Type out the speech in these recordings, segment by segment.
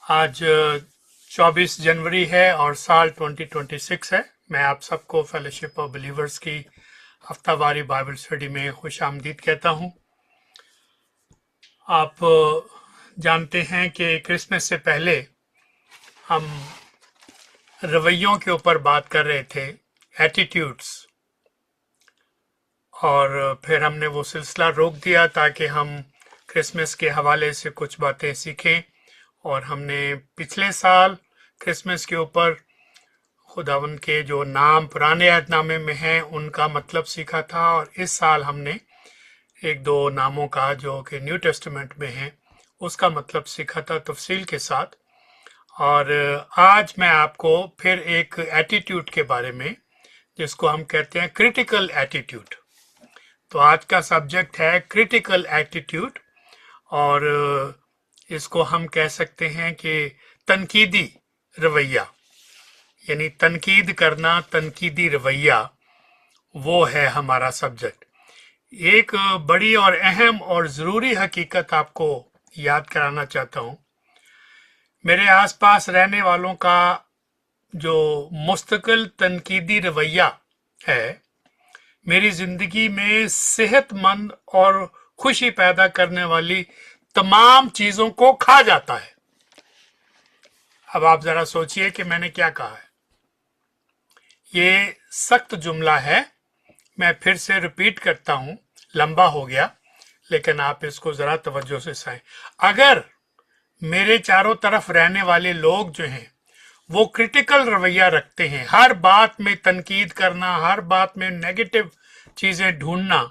आज 24 जनवरी है और साल 2026 है। मैं आप सबको फेलोशिप ऑफ बिलीवर्स की हफ्तावारी बाइबल स्टडी में खुश आमदीद कहता हूँ। आप जानते हैं कि क्रिसमस से पहले हम रवैयों के ऊपर बात कर रहे थे, एटीट्यूड्स, और फिर हमने वो सिलसिला रोक दिया ताकि हम क्रिसमस के हवाले से कुछ बातें सीखें। और हमने पिछले साल क्रिसमस के ऊपर खुदावन के जो नाम पुराने अहदनामे में हैं उनका मतलब सीखा था, और इस साल हमने एक दो नामों का जो कि न्यू टेस्टामेंट में हैं उसका मतलब सीखा था तफसील के साथ। और आज मैं आपको फिर एक एटीट्यूड के बारे में, जिसको हम कहते हैं क्रिटिकल एटीट्यूड, तो आज का सब्जेक्ट है क्रिटिकल एटीट्यूड, और इसको हम कह सकते हैं कि तनकीदी रवैया, यानी तनकीद करना, तनकीदी रवैया, वो है हमारा सब्जेक्ट। एक बड़ी और अहम और ज़रूरी हकीकत आपको याद कराना चाहता हूँ। मेरे आसपास रहने वालों का जो मुस्तकिल तनकीदी रवैया है, मेरी ज़िंदगी में सेहतमंद और खुशी पैदा करने वाली तमाम चीज़ों को खा जाता है। अब आप ज़रा सोचिए कि मैंने क्या कहा है। ये सख्त जुमला है, मैं फिर से रिपीट करता हूँ, लंबा हो गया, लेकिन आप इसको ज़रा तवज्जो से सुनें। अगर मेरे चारों तरफ रहने वाले लोग जो हैं वो क्रिटिकल रवैया रखते हैं, हर बात में तनकीद करना, हर बात में नेगेटिव चीज़ें ढूंढना,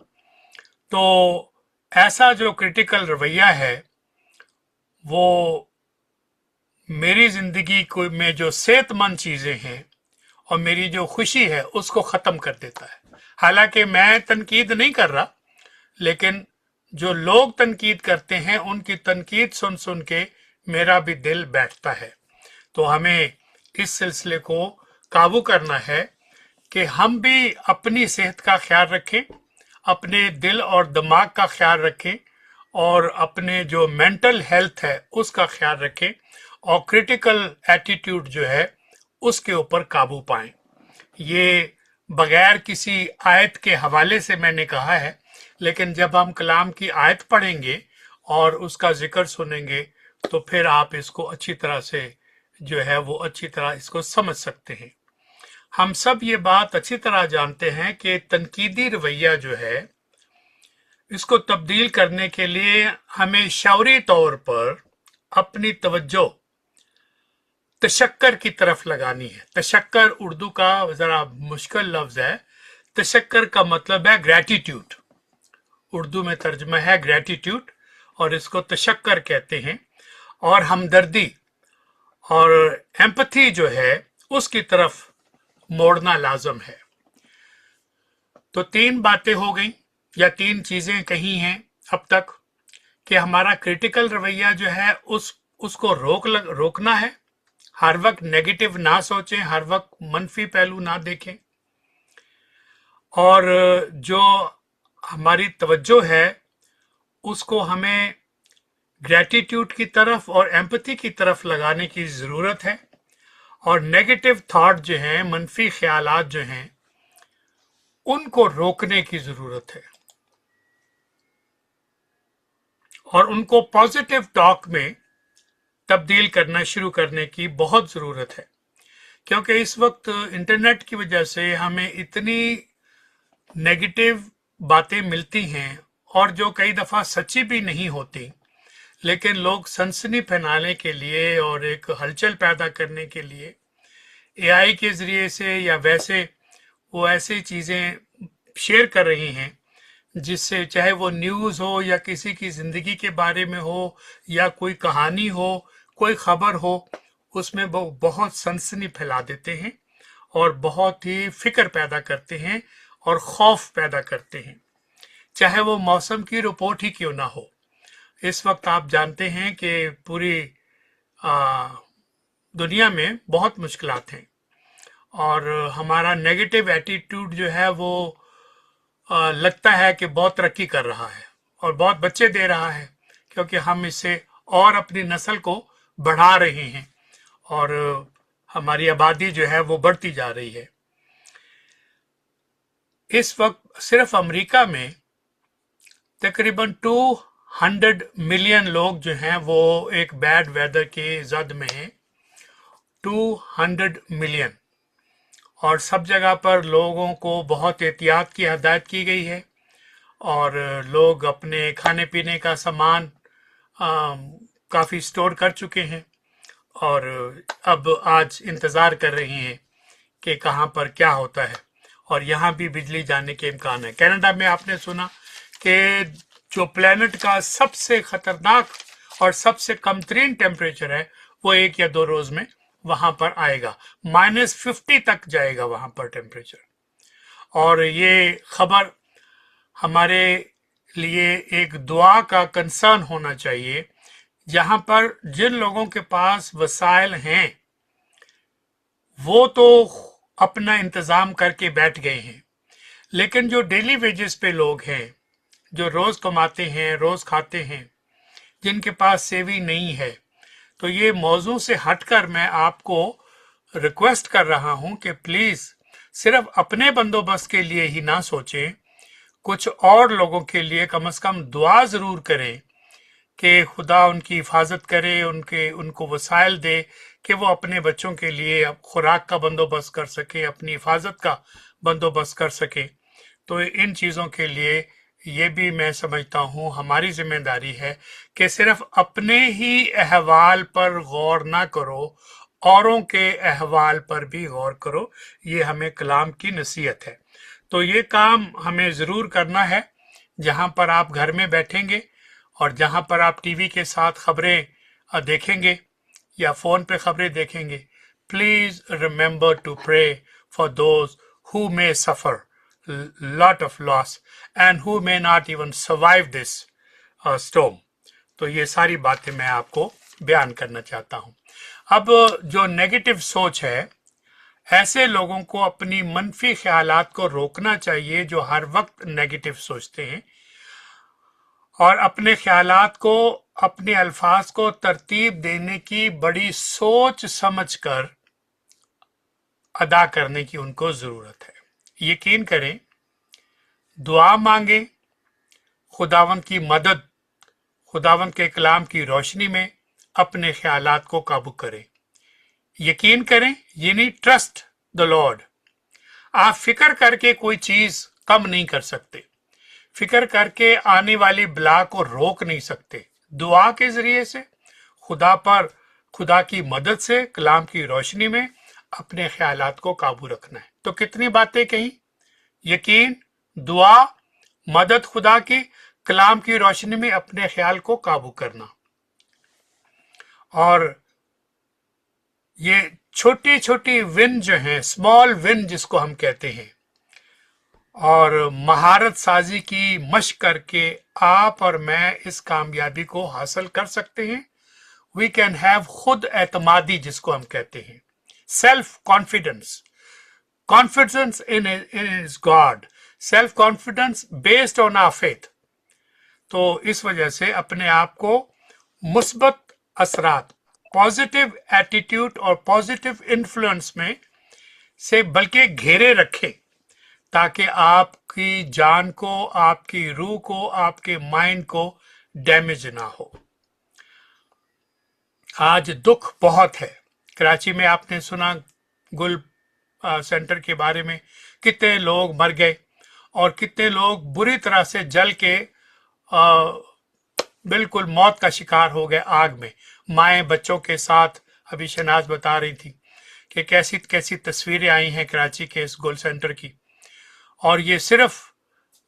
तो ऐसा जो क्रिटिकल रवैया है वो मेरी ज़िंदगी को में जो सेहतमंद चीज़ें हैं और मेरी जो खुशी है उसको ख़त्म कर देता है। हालांकि मैं तनकीद नहीं कर रहा, लेकिन जो लोग तनकीद करते हैं उनकी तनकीद सुन सुन के मेरा भी दिल बैठता है। तो हमें इस सिलसिले को काबू करना है कि हम भी अपनी सेहत का ख्याल रखें, अपने दिल और दिमाग का ख्याल रखें, और अपने जो मेंटल हेल्थ है उसका ख्याल रखें, और क्रिटिकल एटीट्यूड जो है उसके ऊपर काबू पाएं। ये बगैर किसी आयत के हवाले से मैंने कहा है, लेकिन जब हम कलाम की आयत पढ़ेंगे और उसका जिक्र सुनेंगे तो फिर आप इसको अच्छी तरह से जो है वो अच्छी तरह इसको समझ सकते हैं। हम सब ये बात अच्छी तरह जानते हैं कि तनकीदी रवैया जो है इसको तब्दील करने के लिए हमें शौरी तौर पर अपनी तवज्जो तशक्कर की तरफ लगानी है। तशक्कर उर्दू का ज़रा मुश्किल लफ्ज़ है। तशक्कर का मतलब है ग्रैटिट्यूड, उर्दू में तर्जुमा है ग्रैटिट्यूड, और इसको तशक्कर कहते हैं। और हमदर्दी और एम्पथी जो है उसकी तरफ मोड़ना लाजम है। तो तीन बातें हो गई, या तीन चीज़ें कही हैं अब तक, कि हमारा क्रिटिकल रवैया जो है उसको रोकना है। हर वक्त नेगेटिव ना सोचें, हर वक्त मनफी पहलू ना देखें, और जो हमारी तवज्जो है उसको हमें ग्रैटिट्यूड की तरफ और एम्पथी की तरफ लगाने की ज़रूरत है। और नेगेटिव थॉट जो हैं, मनफी ख्यालात जो हैं, उनको रोकने की ज़रूरत है, और उनको पॉजिटिव टॉक में तब्दील करना शुरू करने की बहुत ज़रूरत है। क्योंकि इस वक्त इंटरनेट की वजह से हमें इतनी नेगेटिव बातें मिलती हैं, और जो कई दफ़ा सच्ची भी नहीं होती, लेकिन लोग सनसनी फैलाने के लिए और एक हलचल पैदा करने के लिए एआई के ज़रिए से या वैसे वो ऐसी चीज़ें शेयर कर रही हैं जिससे, चाहे वो न्यूज़ हो या किसी की ज़िंदगी के बारे में हो या कोई कहानी हो, कोई खबर हो, उसमें वो बहुत सनसनी फैला देते हैं और बहुत ही फिक्र पैदा करते हैं और खौफ पैदा करते हैं, चाहे वो मौसम की रिपोर्ट ही क्यों ना हो। इस वक्त आप जानते हैं कि पूरी दुनिया में बहुत मुश्किलात हैं, और हमारा नेगेटिव एटीट्यूड जो है वो लगता है कि बहुत तरक्की कर रहा है और बहुत बच्चे दे रहा है, क्योंकि हम इससे और अपनी नस्ल को बढ़ा रहे हैं और हमारी आबादी जो है वो बढ़ती जा रही है। इस वक्त सिर्फ अमेरिका में तकरीबन 200 मिलियन लोग जो हैं वो एक बैड वेदर के जद में हैं। 200 मिलियन। और सब जगह पर लोगों को बहुत एहतियात की हदायत की गई है और लोग अपने खाने पीने का सामान काफ़ी स्टोर कर चुके हैं और अब आज इंतज़ार कर रही हैं कि कहाँ पर क्या होता है। और यहाँ भी बिजली जाने के इम्कान है। कनाडा में आपने सुना कि जो प्लेनेट का सबसे खतरनाक और सबसे कमतरीन टेम्परेचर है वो 1 या 2 रोज में वहां पर आएगा। -50 तक जाएगा वहां पर टेम्परेचर। और ये खबर हमारे लिए एक दुआ का कंसर्न होना चाहिए। जहां पर जिन लोगों के पास वसाइल हैं वो तो अपना इंतजाम करके बैठ गए हैं, लेकिन जो डेली वेजेस पे लोग हैं, जो रोज कमाते हैं, रोज खाते हैं, जिनके पास सेविंग नहीं है, तो ये मौजू से हटकर मैं आपको रिक्वेस्ट कर रहा हूं कि प्लीज सिर्फ अपने बंदोबस्त के लिए ही ना सोचें, कुछ और लोगों के लिए कम से कम दुआ जरूर करें कि खुदा उनकी हिफाजत करे, उनको वसाइल दे कि वो अपने बच्चों के लिए खुराक का बंदोबस्त कर सके, अपनी हिफाजत का बंदोबस्त कर सके। तो इन चीज़ों के लिए ये भी मैं समझता हूँ हमारी जिम्मेदारी है कि सिर्फ अपने ही अहवाल पर गौर ना करो, औरों के अहवाल पर भी गौर करो। ये हमें कलाम की नसीहत है। तो ये काम हमें ज़रूर करना है। जहाँ पर आप घर में बैठेंगे और जहाँ पर आप टीवी के साथ खबरें देखेंगे या फ़ोन पे खबरें देखेंगे, please remember to pray for those who may suffer lot of loss and who may not even survive this storm। तो ये सारी बातें मैं आपको बयान करना चाहता हूँ। अब जो नेगेटिव सोच है, ऐसे लोगों को अपनी मनफी ख्यालात को रोकना चाहिए जो हर वक्त नेगेटिव सोचते हैं और अपने ख्यालात को, अपने अल्फाज को तरतीब देने की बड़ी सोच समझकर अदा करने की उनको ज़रूरत है। यकीन करें, दुआ मांगे, खुदावंद की मदद, खुदावंद के कलाम की रोशनी में अपने ख्यालात को काबू करें। यकीन करें, यानी ट्रस्ट द लॉर्ड। आप फिक्र करके कोई चीज कम नहीं कर सकते, फिक्र करके आने वाली बला को रोक नहीं सकते। दुआ के जरिए से खुदा की मदद से कलाम की रोशनी में अपने ख्यालात को काबू रखना है। तो कितनी बातें कही, यकीन, दुआ, मदद खुदा की, कलाम की रोशनी में अपने ख्याल को काबू करना। और ये छोटी छोटी विन जो हैं, स्मॉल विन जिसको हम कहते हैं, और महारत साजी की मशक करके आप और मैं इस कामयाबी को हासिल कर सकते हैं। वी कैन हैव खुद एतमादी जिसको हम कहते हैं, self confidence, confidence in is God, self confidence based on our faith. तो इस वजह से अपने आप को मुस्बत असरात, पॉजिटिव एटीट्यूड और पॉजिटिव इन्फ्लुएंस में से बल्कि घेरे रखें, ताकि आपकी जान को, आपकी रूह को, आपके माइंड को डैमेज ना हो। आज दुख बहुत है। कराची में आपने सुना गुल सेंटर के बारे में, कितने लोग मर गए और कितने लोग बुरी तरह से जल के बिल्कुल मौत का शिकार हो गए आग में। माएँ बच्चों के साथ, अभी शनाज बता रही थी कि कैसी कैसी तस्वीरें आई हैं कराची के इस गुल सेंटर की। और ये सिर्फ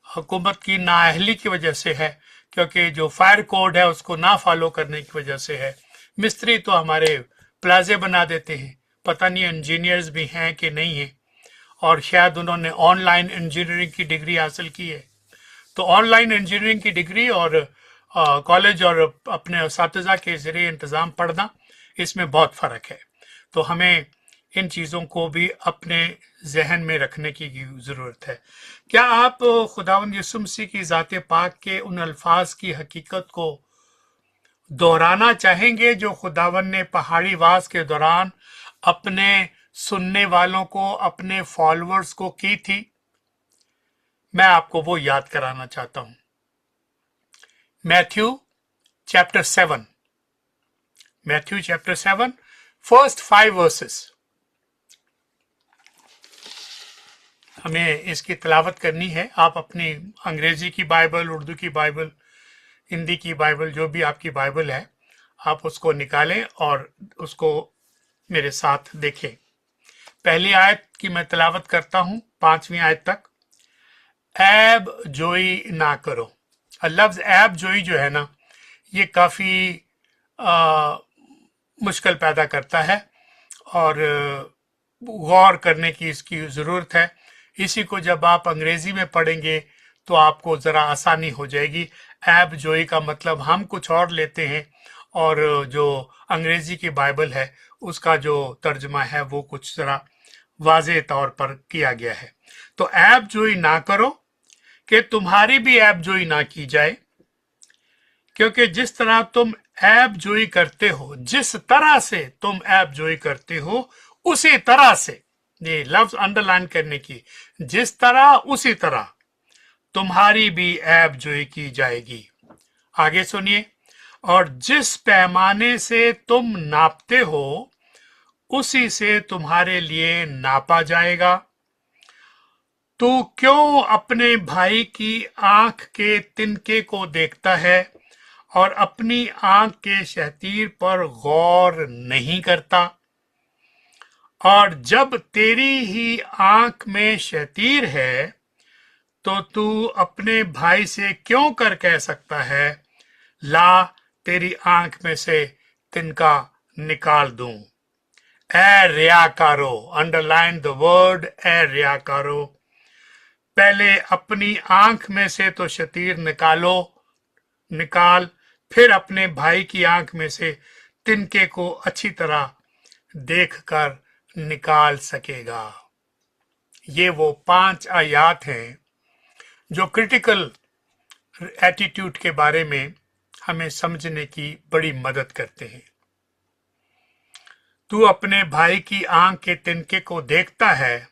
हुकूमत की नाअहली की वजह से है, क्योंकि जो फायर कोड है उसको ना फॉलो करने की वजह से है। मिस्त्री तो हमारे प्लाजे बना देते हैं, पता नहीं इंजीनियर्स भी हैं कि नहीं है, और शायद उन्होंने ऑनलाइन इंजीनियरिंग की डिग्री हासिल की है। तो ऑनलाइन इंजीनियरिंग की डिग्री और कॉलेज और अपने उस्ताज़ा के ज़रिए इंतज़ाम पढ़ना, इसमें बहुत फ़र्क है। तो हमें इन चीज़ों को भी अपने जहन में रखने की ज़रूरत है। क्या आप खुदावंद यीशु मसीह की ज़ात पाक के उन अल्फाज की हकीकत को दोहराना चाहेंगे जो खुदावन ने पहाड़ी वास के दौरान अपने सुनने वालों को, अपने फॉलोअर्स को की थी? मैं आपको वो याद कराना चाहता हूं। Matthew chapter 7, Matthew chapter 7, first 5 versus. हमें इसकी तिलावत करनी है। आप अपनी अंग्रेजी की बाइबल, उर्दू की बाइबल, हिंदी की बाइबल, जो भी आपकी बाइबल है, आप उसको निकालें और उसको मेरे साथ देखें। पहली आयत की मैं तिलावत करता हूं, 5वीं आयत तक। ऐब जोई ना करो। लफ्ज ऐब जोई जो है ना, ये काफी मुश्किल पैदा करता है और गौर करने की इसकी जरूरत है। इसी को जब आप अंग्रेजी में पढ़ेंगे तो आपको जरा आसानी हो जाएगी। ऐब जोई का मतलब हम कुछ और लेते हैं और जो अंग्रेजी की बाइबल है उसका जो तर्जमा है वो कुछ जरा वाज़ेह तौर पर किया गया है। तो ऐब जोई ना करो कि तुम्हारी भी ऐब जोई ना की जाए, क्योंकि जिस तरह तुम ऐब जोई करते हो, जिस तरह से तुम ऐब जोई करते हो, उसी तरह से, ये लफ्ज अंडरलाइन करने की, जिस तरह उसी तरह तुम्हारी भी ऐब जोई की जाएगी। आगे सुनिए। और जिस पैमाने से तुम नापते हो उसी से तुम्हारे लिए नापा जाएगा। तू क्यों अपने भाई की आंख के तिनके को देखता है और अपनी आंख के शतीर पर गौर नहीं करता? और जब तेरी ही आंख में शतीर है तो तू अपने भाई से क्यों कर कह सकता है, ला तेरी आंख में से तिनका निकाल दूं? ए रियाकारो, अंडरलाइन द वर्ड ए रियाकारो। पहले अपनी आंख में से तो शतीर निकाल, फिर अपने भाई की आंख में से तिनके को अच्छी तरह देखकर निकाल सकेगा। ये वो 5 आयात हैं जो क्रिटिकल एटीट्यूड के बारे में हमें समझने की बड़ी मदद करते हैं। तू अपने भाई की आंख के तिनके को देखता है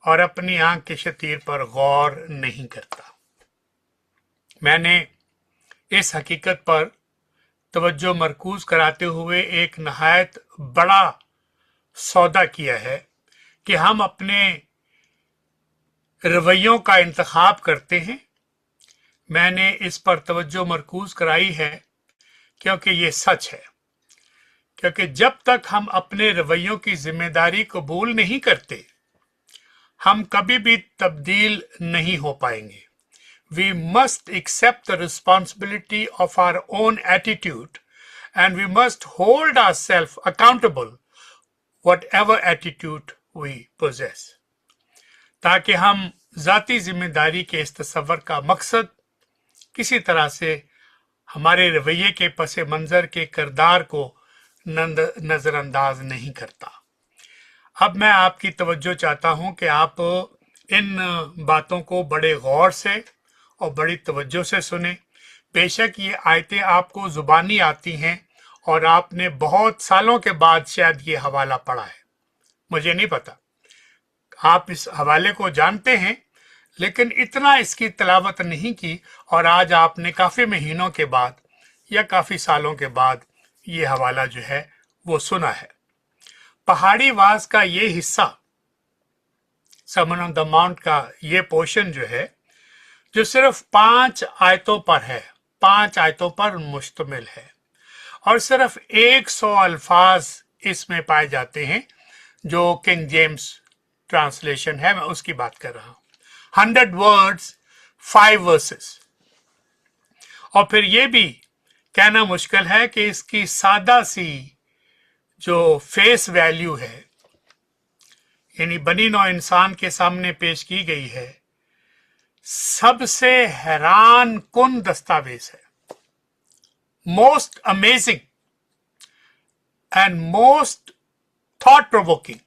और अपनी आंख के शतीर पर गौर नहीं करता। मैंने इस हकीकत पर तवज्जो मरकूज कराते हुए एक नहायत बड़ा सौदा किया है कि हम अपने रवैयों का इंतखाब करते हैं। मैंने इस पर तवज्जो मरकूज कराई है क्योंकि ये सच है, क्योंकि जब तक हम अपने रवैयों की जिम्मेदारी कबूल नहीं करते हम कभी भी तब्दील नहीं हो पाएंगे। We must accept the responsibility of our own attitude and we must hold ourselves accountable whatever attitude we possess, ताकि हम जाती जिम्मेदारी के इस तसव्वुर का मकसद किसी तरह से हमारे रवैये के पसे मंजर के किरदार को नजरअंदाज नहीं करता। अब मैं आपकी तवज्जो चाहता हूं कि आप इन बातों को बड़े गौर से और बड़ी तवज्जो से सुने। बेशक ये आयतें आपको जुबानी आती हैं और आपने बहुत सालों के बाद शायद ये हवाला पढ़ा है, मुझे नहीं पता, आप इस हवाले को जानते हैं लेकिन इतना इसकी तिलावत नहीं की और आज आपने काफी महीनों के बाद या काफी सालों के बाद ये हवाला जो है वो सुना है। पहाड़ी वास का ये हिस्सा, सर्मन ऑन द माउंट का ये पोर्शन जो है, जो सिर्फ 5 आयतों पर है, 5 आयतों पर मुश्तमिल है और सिर्फ 100 अल्फाज इसमें पाए जाते हैं, जो किंग जेम्स ट्रांसलेशन है, मैं उसकी बात कर रहा हूं। 100 वर्ड्स 5 वर्सेस। और फिर ये भी कहना मुश्किल है कि इसकी सादा सी जो फेस वैल्यू है, यानी बनी नौ इंसान के सामने पेश की गई है, सबसे हैरान कुन दस्तावेज है। Most amazing and most thought provoking,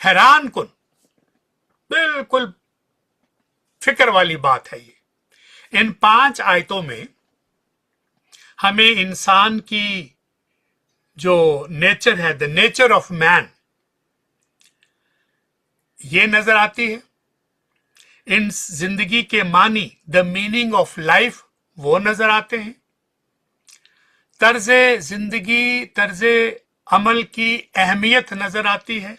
हैरान कुन, बिल्कुल फिक्र वाली बात है ये। इन 5 आयतों में हमें इंसान की जो नेचर है, द नेचर ऑफ मैन, ये नजर आती है। इन जिंदगी के मानी, द मीनिंग ऑफ लाइफ, वो नजर आते हैं। तर्ज जिंदगी, तर्ज अमल की अहमियत नजर आती है।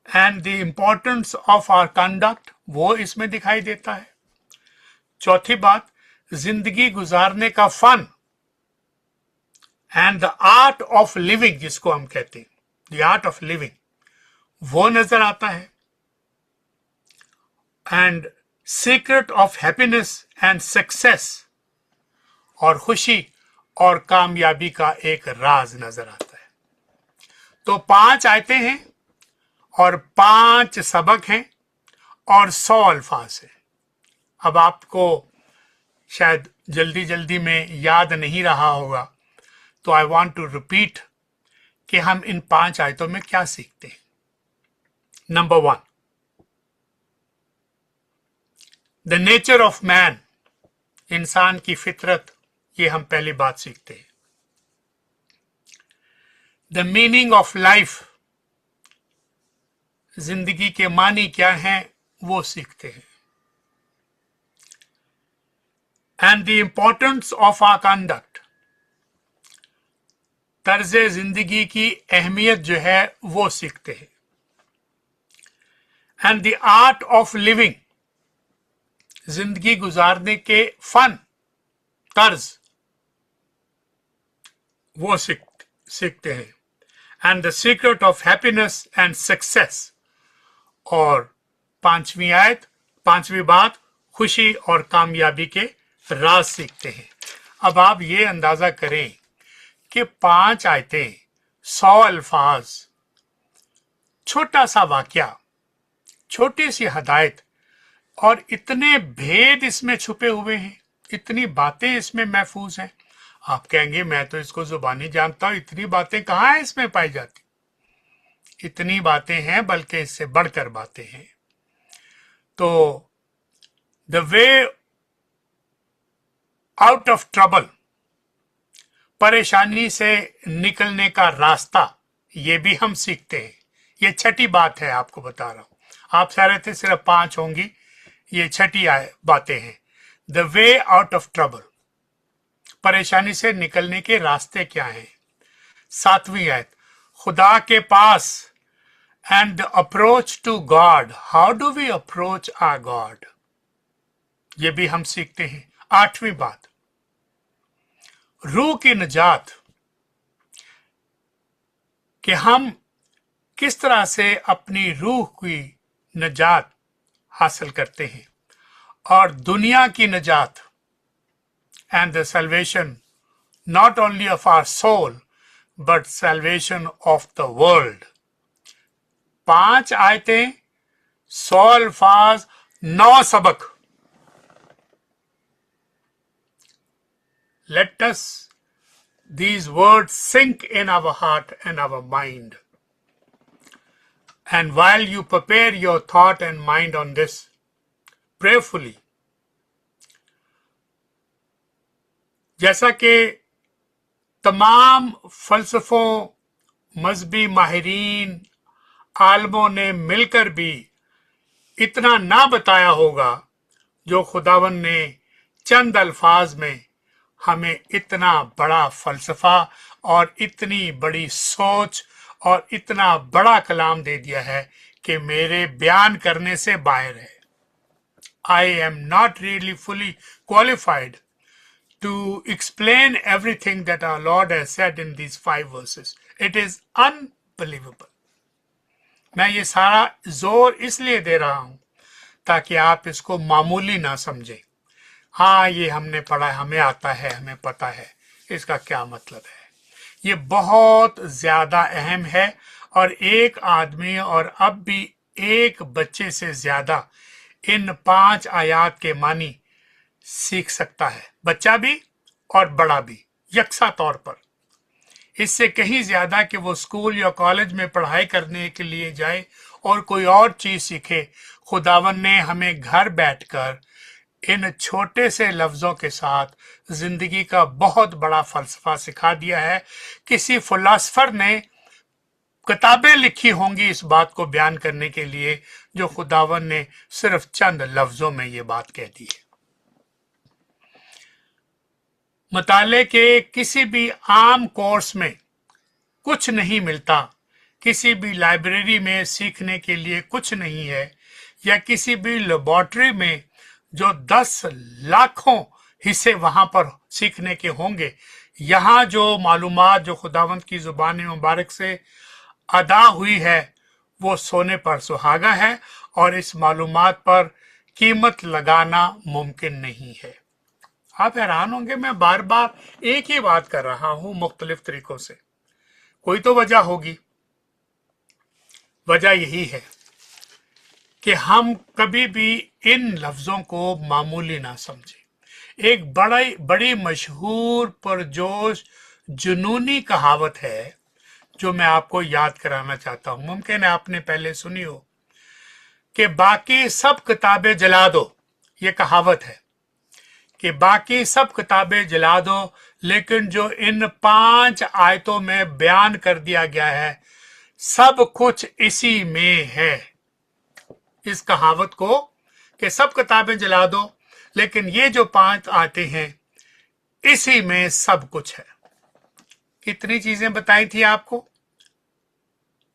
And the importance of our conduct, वो इसमें दिखाई देता है। चौथी बात, जिंदगी गुजारने का फन and the art of living, जिसको हम कहते हैं, द आर्ट ऑफ लिविंग, वो नजर आता है। And secret of happiness and success, और खुशी और कामयाबी का एक राज नजर आता है। तो 5 आयतें हैं और 5 सबक हैं और 100 अल्फाज हैं। अब आपको शायद जल्दी जल्दी में याद नहीं रहा होगा, तो आई वॉन्ट टू रिपीट कि हम इन 5 आयतों में क्या सीखते हैं। Number 1, the nature of man, इंसान की फितरत, ये हम पहली बात सीखते हैं। द मीनिंग ऑफ लाइफ, जिंदगी के मानी क्या हैं, वो सीखते हैं। And the importance of our conduct, तर्ज जिंदगी की अहमियत जो है वो सीखते हैं। And the art of living, जिंदगी गुजारने के फन, तर्ज, वो सीखते हैं। And the secret of happiness and success, और 5वीं आयत, 5वीं बात, खुशी और कामयाबी के राज सीखते हैं। अब आप ये अंदाजा करें कि 5 आयतें, 100 अल्फाज, छोटा सा वाक्या, छोटी सी हदायत, और इतने भेद इसमें छुपे हुए हैं, इतनी बातें इसमें महफूज हैं। आप कहेंगे मैं तो इसको जुबानी जानता हूं, इतनी बातें कहाँ है इसमें पाई जाती। इतनी बातें हैं, बल्कि इससे बढ़कर बातें हैं। तो the way out of trouble, परेशानी से निकलने का रास्ता, ये भी हम सीखते हैं। ये छठी बात है, आपको बता रहा हूं। आप कह रहे थे सिर्फ 5 होंगी, ये छठी बातें हैं। The way out of trouble, परेशानी से निकलने के रास्ते क्या हैं। 7वीं आयत, खुदा के पास, and the approach to God, how do we approach our God, ये भी हम सीखते हैं। 8वीं बात, रूह की निजात, कि हम किस तरह से अपनी रूह की निजात हासिल करते हैं, और दुनिया की निजात, and the salvation not only of our soul but salvation of the world. 5 आयतें, 100 अल्फाज, 9 सबक। Let us these words sink in our heart and our mind. And while you prepare your thought and mind on this prayerfully, जैसा कि तमाम फलसफों, मजहबी माहिरीन, आलमों ने मिलकर भी इतना ना बताया होगा, जो खुदावन ने चंद अल्फाज में हमें इतना बड़ा फलसफा और इतनी बड़ी सोच और इतना बड़ा कलाम दे दिया है कि मेरे बयान करने से बाहर है। I am not really fully qualified to explain everything that our Lord has said in these 5 verses. It is unbelievable. मैं ये सारा जोर इसलिए दे रहा हूं ताकि आप इसको मामूली ना समझें। हाँ, ये हमने पढ़ा है, हमें आता है, हमें पता है, इसका क्या मतलब है। ये बहुत ज्यादा अहम है, और एक आदमी और अब भी एक बच्चे से ज्यादा इन 5 आयात के मानी सीख सकता है, बच्चा भी और बड़ा भी यकसा तौर पर। इससे कहीं ज्यादा कि वो स्कूल या कॉलेज में पढ़ाई करने के लिए जाए और कोई और चीज सीखे। खुदावन ने हमें घर बैठकर इन छोटे से लफ्जों के साथ जिंदगी का बहुत बड़ा फलसफा सिखा दिया है। किसी फिलोसफर ने किताबें लिखी होंगी इस बात को बयान करने के लिए, जो खुदावन ने सिर्फ चंद लफ्जों में ये बात कह दी है। मताले के किसी भी आम कोर्स में कुछ नहीं मिलता, किसी भी लाइब्रेरी में सीखने के लिए कुछ नहीं है, या किसी भी लेबोरेटरी में जो 10 लाखों हिस्से वहां पर सीखने के होंगे। यहाँ जो मालूमात जो खुदावंद की जुबान मुबारक से अदा हुई है वो सोने पर सुहागा है, और इस मालूमात पर कीमत लगाना मुमकिन नहीं है। आप हैरान होंगे, मैं बार बार एक ही बात कर रहा हूं मुख्तलिफ तरीकों से। कोई तो वजह होगी। वजह यही है कि हम कभी भी इन लफ्जों को मामूली ना समझें। एक बड़ी मशहूर परजोश जुनूनी कहावत है जो मैं आपको याद कराना चाहता हूं। मुमकिन है आपने पहले सुनी हो कि बाकी सब किताबें जला दो। ये कहावत है कि बाकी सब किताबें जला दो, लेकिन जो इन 5 आयतों में बयान कर दिया गया है सब कुछ इसी में है। इस कहावत को कि सब किताबें जला दो, लेकिन ये जो 5 आते हैं इसी में सब कुछ है। कितनी चीजें बताई थी आपको?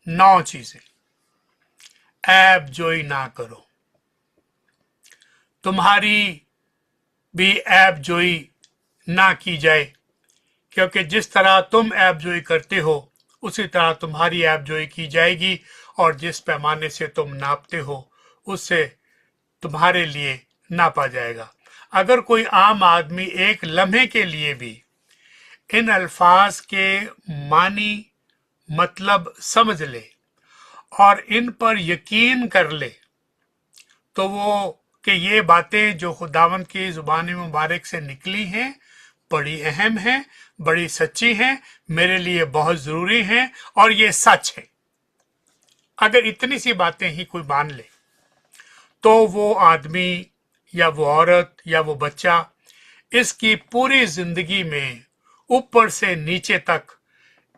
9 चीजें। ऐब जोई ना करो, तुम्हारी भी ऐब जोई ना की जाए, क्योंकि जिस तरह तुम ऐब जोई करते हो उसी तरह तुम्हारी ऐब जोई की जाएगी, और जिस पैमाने से तुम नापते हो उससे तुम्हारे लिए नापा जाएगा। अगर कोई आम आदमी एक लम्हे के लिए भी इन अल्फाज के मानी मतलब समझ ले और इन पर यकीन कर ले, तो वो कि ये बातें जो खुदावंद की जुबान मुबारक से निकली हैं बड़ी अहम हैं, बड़ी सच्ची हैं, मेरे लिए बहुत ज़रूरी हैं और ये सच है। अगर इतनी सी बातें ही कोई मान ले तो वो आदमी या वो औरत या वो बच्चा इसकी पूरी जिंदगी में ऊपर से नीचे तक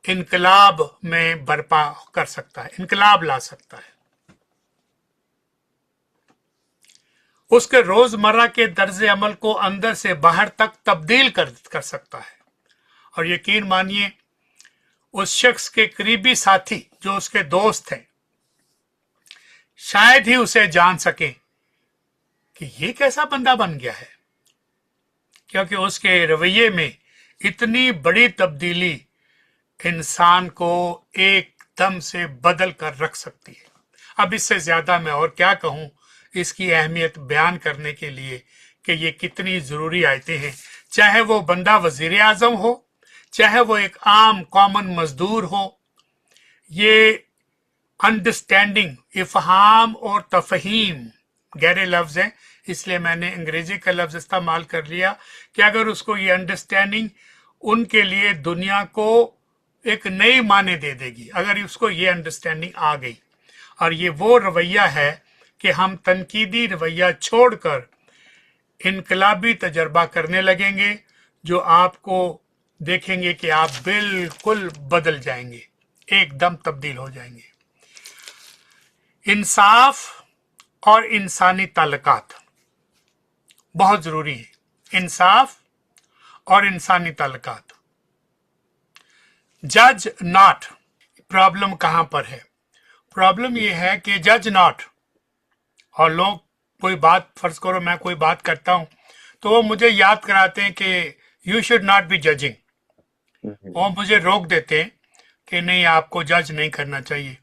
इनकलाब में बर्पा कर सकता है, इनकलाब ला सकता है। उसके रोजमर्रा के तर्ज अमल को अंदर से बाहर तक तब्दील कर सकता है। और यकीन मानिए उस शख्स के करीबी साथी जो उसके दोस्त हैं शायद ही उसे जान सके कि ये कैसा बंदा बन गया है, क्योंकि उसके रवैये में इतनी बड़ी तब्दीली इंसान को एकदम से बदल कर रख सकती है। अब इससे ज्यादा मैं और क्या कहूं इसकी अहमियत बयान करने के लिए कि ये कितनी जरूरी आयतें हैं। चाहे वो बंदा वजीर आजम हो, चाहे वो एक आम कॉमन मजदूर हो, ये अंडरस्टैंडिंग, इफहाम और तफहीम गहरे लफ्ज हैं, इसलिए मैंने अंग्रेजी का लफ्ज इस्तेमाल कर लिया कि अगर उसको ये अंडरस्टैंडिंग उनके लिए दुनिया को एक नई माने दे देगी अगर उसको ये अंडरस्टैंडिंग आ गई। और ये वो रवैया है कि हम तनकीदी रवैया छोड़कर इनकलाबी तजर्बा करने लगेंगे, जो आपको देखेंगे कि आप बिल्कुल बदल जाएंगे, एकदम तब्दील हो जाएंगे। इंसाफ और इंसानी ताल्लुकात बहुत जरूरी है। इंसाफ और इंसानी ताल्लुकात। जज नॉट। प्रॉब्लम कहां पर है? प्रॉब्लम यह है कि जज नॉट, और लोग कोई बात, फर्ज करो मैं कोई बात करता हूं तो वो मुझे याद कराते हैं कि you should not be judging, और मुझे रोक देते हैं कि नहीं आपको जज नहीं करना चाहिए।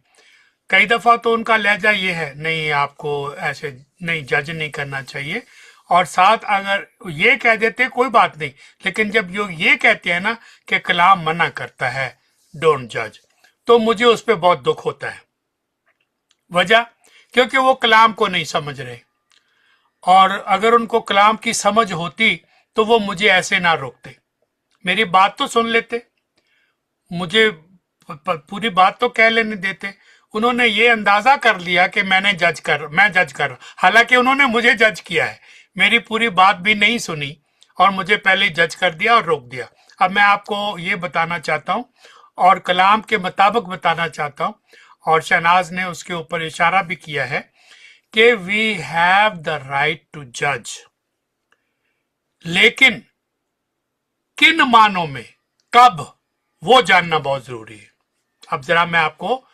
कई दफा तो उनका लहजा ये है नहीं आपको ऐसे नहीं जज नहीं करना चाहिए, और साथ अगर ये कह देते कोई बात नहीं, लेकिन जब ये कहते हैं ना कि कलाम मना करता है डोंट जज, तो मुझे उस पर बहुत दुख होता है। वजह क्योंकि वो कलाम को नहीं समझ रहे, और अगर उनको कलाम की समझ होती तो वो मुझे ऐसे ना रोकते, मेरी बात तो सुन लेते, मुझे पूरी बात तो कह लेने देते। उन्होंने ये अंदाजा कर लिया कि मैं जज कर रहा, हालांकि उन्होंने मुझे जज किया है, मेरी पूरी बात भी नहीं सुनी और मुझे पहले जज कर दिया और रोक दिया। अब मैं आपको ये बताना चाहता हूँ और कलाम के मुताबिक बताना चाहता हूँ, और शहनाज ने उसके ऊपर इशारा भी किया है कि we have the right to जज, लेकिन किन मानों में, कब, वो जानना बहुत जरूरी है। अब जरा मैं आपको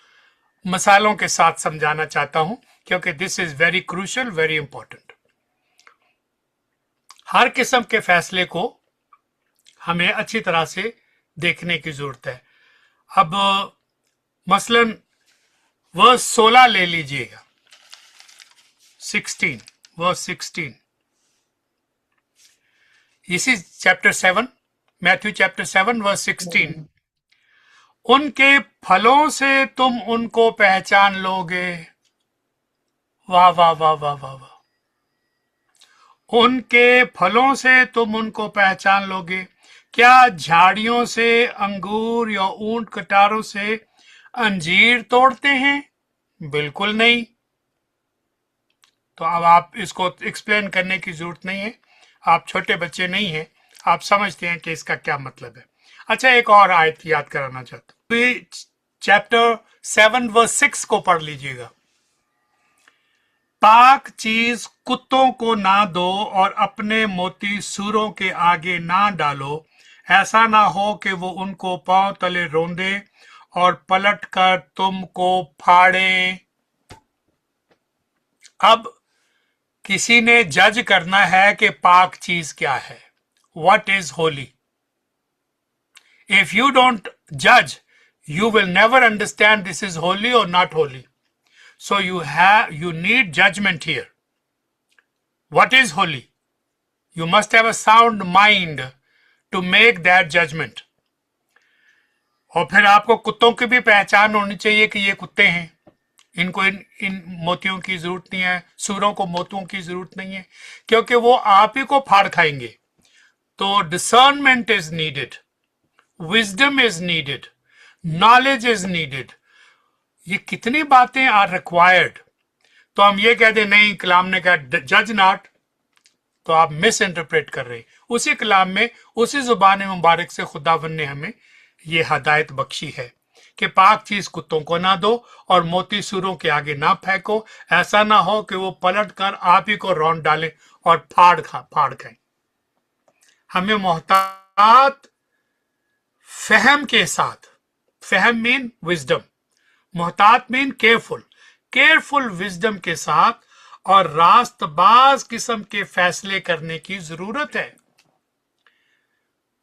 मसालों के साथ समझाना चाहता हूं, क्योंकि this is very crucial, very important. हर किस्म के फैसले को हमें अच्छी तरह से देखने की जरूरत है। अब मसलन वर्स 16 ले लीजिएगा, 16, वर्स 16, इसी चैप्टर 7, मैथ्यू चैप्टर 7 वर्स 16, उनके फलों से तुम उनको पहचान लोगे। वाह वाह वाह वाह वाह वाह। उनके फलों से तुम उनको पहचान लोगे। क्या झाड़ियों से अंगूर या ऊंट कटारों से अंजीर तोड़ते हैं? बिल्कुल नहीं। तो अब आप इसको एक्सप्लेन करने की जरूरत नहीं है, आप छोटे बच्चे नहीं हैं, आप समझते हैं कि इसका क्या मतलब है। अच्छा, एक और आयत याद कराना चाहता हूँ, चैप्टर 7 वर्स 6 को पढ़ लीजिएगा। पाक चीज कुत्तों को ना दो और अपने मोती सूरों के आगे ना डालो, ऐसा ना हो कि वो उनको पांव तले रोंदे और पलट कर तुमको फाड़े। अब किसी ने जज करना है कि पाक चीज क्या है, what is Holi. If you don't जज, you will never understand this is holy or not holy. So you need judgment here. What is holy? You must have a sound mind to make that judgment. और फिर आपको कुत्तों की भी पहचान होनी चाहिए कि ये कुत्ते हैं, इनको इन मोतियों की जरूरत नहीं है, सूरों को मोतियों की जरूरत नहीं है, क्योंकि वो आप ही को फाड़ खाएंगे। तो discernment is needed, wisdom is needed, knowledge is needed. ये कितनी बातें आर रिक्वायर्ड। तो हम ये कह दें नहीं, कलाम ने कहा जज नॉट, तो आप मिस इंटरप्रेट कर रहे हैं। उसी कलाम में, उसी जुबान मुबारक से खुदावन ने हमें ये हदायत बख्शी है कि पाक चीज कुत्तों को ना दो और मोती सूरों के आगे ना फेंको, ऐसा ना हो कि वो पलट कर आप ही को रौंद डालें और फाड़ खाएं। हमें मोहतात फहम के साथ, फहम मीन विजडम, मोहतात मीन केयरफुल विजडम के साथ और रास्तबाज किस्म के फैसले करने की जरूरत है।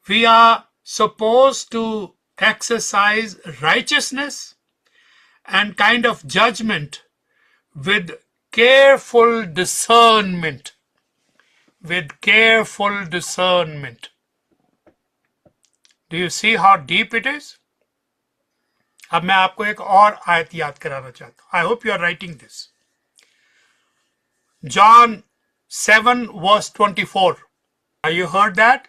We are suppose to exercise righteousness and kind of judgment with careful discernment, do you see how deep it is? अब मैं आपको एक और आयत याद कराना चाहता हूं। I hope you are writing this. John 7 verse 24, you heard that?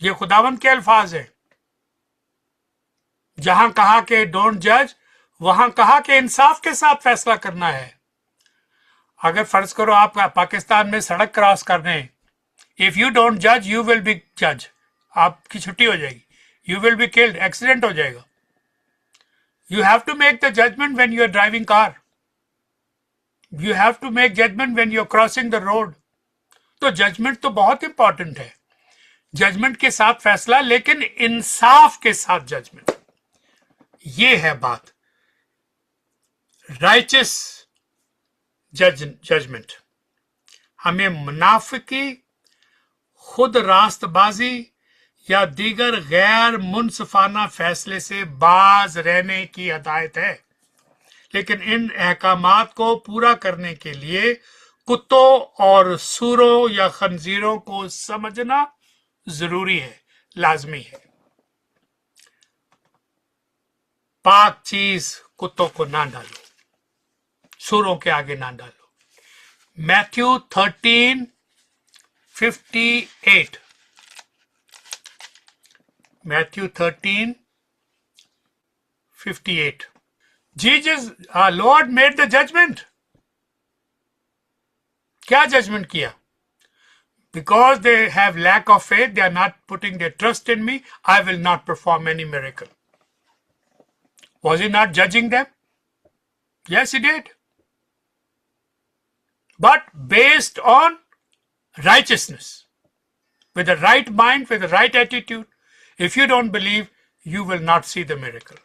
ये खुदावंद के अल्फाज है। जहां कहा कि डोंट जज, वहां कहा कि इंसाफ के साथ फैसला करना है। अगर फर्ज करो आप पाकिस्तान में सड़क क्रॉस कर रहे हैं, इफ यू डोंट जज यू विल बी जज, आपकी छुट्टी हो जाएगी, you will be killed, accident हो जाएगा। You have to make the judgment when you are driving car. You have to make judgment when you are crossing the road. तो judgement तो बहुत इंपॉर्टेंट है, जजमेंट के साथ फैसला, लेकिन इंसाफ के साथ जजमेंट, ये है बात। राइचस जजमेंट हमें मुनाफिकी, खुद रास्तबाजी या दीगर गैर मुनसफाना फैसले से बाज रहने की हदायत है। लेकिन इन अहकामात को पूरा करने के लिए कुत्तों और सूरों या खंजीरों को समझना जरूरी है, लाजमी है। पाक चीज कुत्तों को ना डालो, सूरों के आगे ना डालो। Matthew 13:58, Matthew 13:58. Jesus, our Lord made the judgment. क्या जजमेंट किया? Because they have lack of faith, they are not putting their trust in me, I will not perform any miracle. Was he not judging them? Yes, he did. But based on righteousness, with the right mind, with the right attitude, if you don't believe, you will not see the miracle.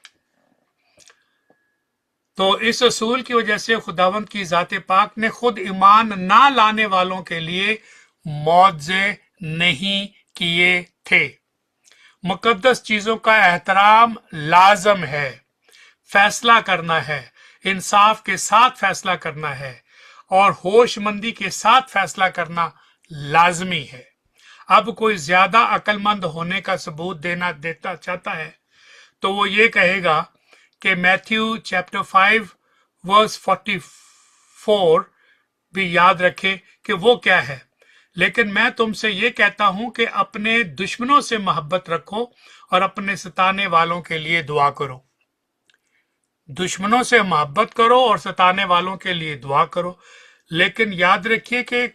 तो इस असूल की वजह से खुदावंद की ज़ात पाक ने खुद ईमान ना लाने वालों के लिए मौज़े नहीं किए थे। मुकद्दस चीज़ों का एहतराम लाजम है, फैसला करना है, इंसाफ के साथ फैसला करना है और होशमंदी के साथ फैसला करना लाजमी है। अब कोई ज्यादा अक्लमंद होने का सबूत देता चाहता है तो वो ये कहेगा कि मैथ्यू चैप्टर 5 वर्स 44 भी याद रखे कि वो क्या है। लेकिन मैं तुमसे ये कहता हूं कि अपने दुश्मनों से मोहब्बत रखो और अपने सताने वालों के लिए दुआ करो। दुश्मनों से मोहब्बत करो और सताने वालों के लिए दुआ करो। लेकिन याद रखिए कि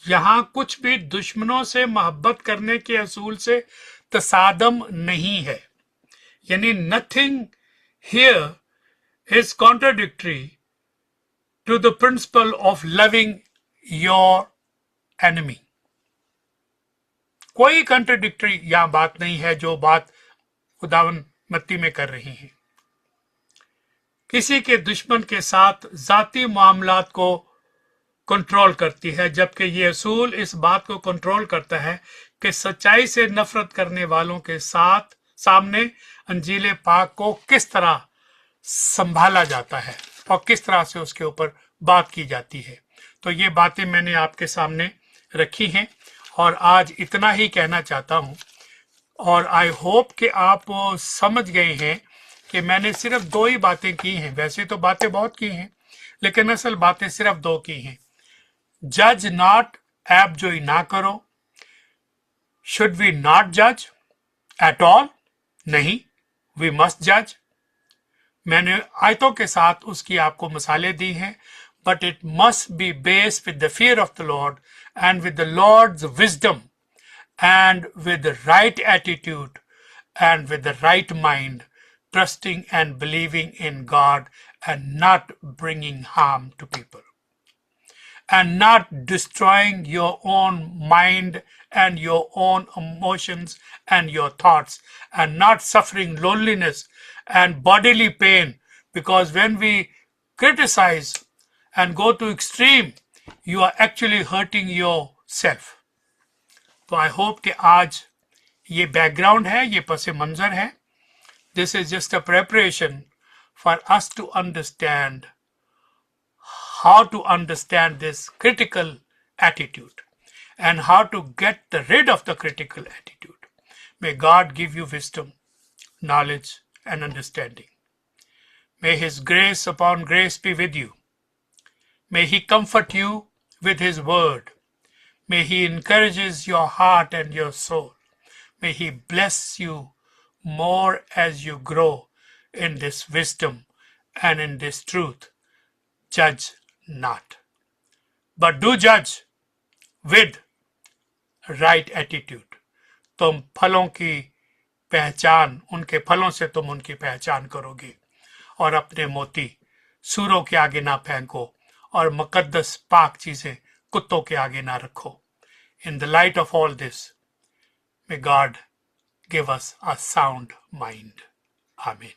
यहाँ कुछ भी दुश्मनों से मोहब्बत करने के असूल से तसादम नहीं है, यानी nothing here is contradictory to the principle of loving your enemy. कोई कॉन्ट्राडिक्टरी यहाँ बात नहीं है जो बात खुदावन मत्ती में कर रही है। किसी के दुश्मन के साथ जाती मामलात को कंट्रोल करती है, जबकि ये असूल इस बात को कंट्रोल करता है कि सच्चाई से नफरत करने वालों के साथ सामने अंजील पाक को किस तरह संभाला जाता है और किस तरह से उसके ऊपर बात की जाती है। तो ये बातें मैंने आपके सामने रखी हैं और आज इतना ही कहना चाहता हूँ और आई होप कि आप समझ गए हैं कि मैंने सिर्फ 2 ही बातें की हैं। वैसे तो बातें बहुत की हैं लेकिन असल बातें सिर्फ 2 की हैं। जज नॉट, ऐप जोई ना करो। शुड वी नॉट जज एट ऑल? नहीं, वी मस्ट जज। मैंने आयतों के साथ उसकी आपको मिसालें दी हैं, but it must be based with the fear of the Lord and with the Lord's wisdom and with the right attitude and with the right mind, trusting and believing in God and not bringing harm to people and not destroying your own mind and your own emotions and your thoughts and not suffering loneliness and bodily pain, because when we criticize and go to extreme, you are actually hurting yourself. तो I hope कि आज ये background है, ये पस मंजर है। This is just a preparation for us to understand how to understand this critical attitude and how to get rid of the critical attitude. May God give you wisdom, knowledge, and understanding. May His grace upon grace be with you. May He comfort you with His word. May He encourages your heart and your soul. May He bless you more as you grow in this wisdom and in this truth. Judge not, but do judge with right attitude. तुम फलों की पहचान, उनके फलों से तुम उनकी पहचान करोगे। और अपने मोती सूरों के आगे ना फेंको और मुकद्दस पाक चीजें कुत्तों के आगे ना रखो। In the light of all this, may God give us a sound mind. Amen.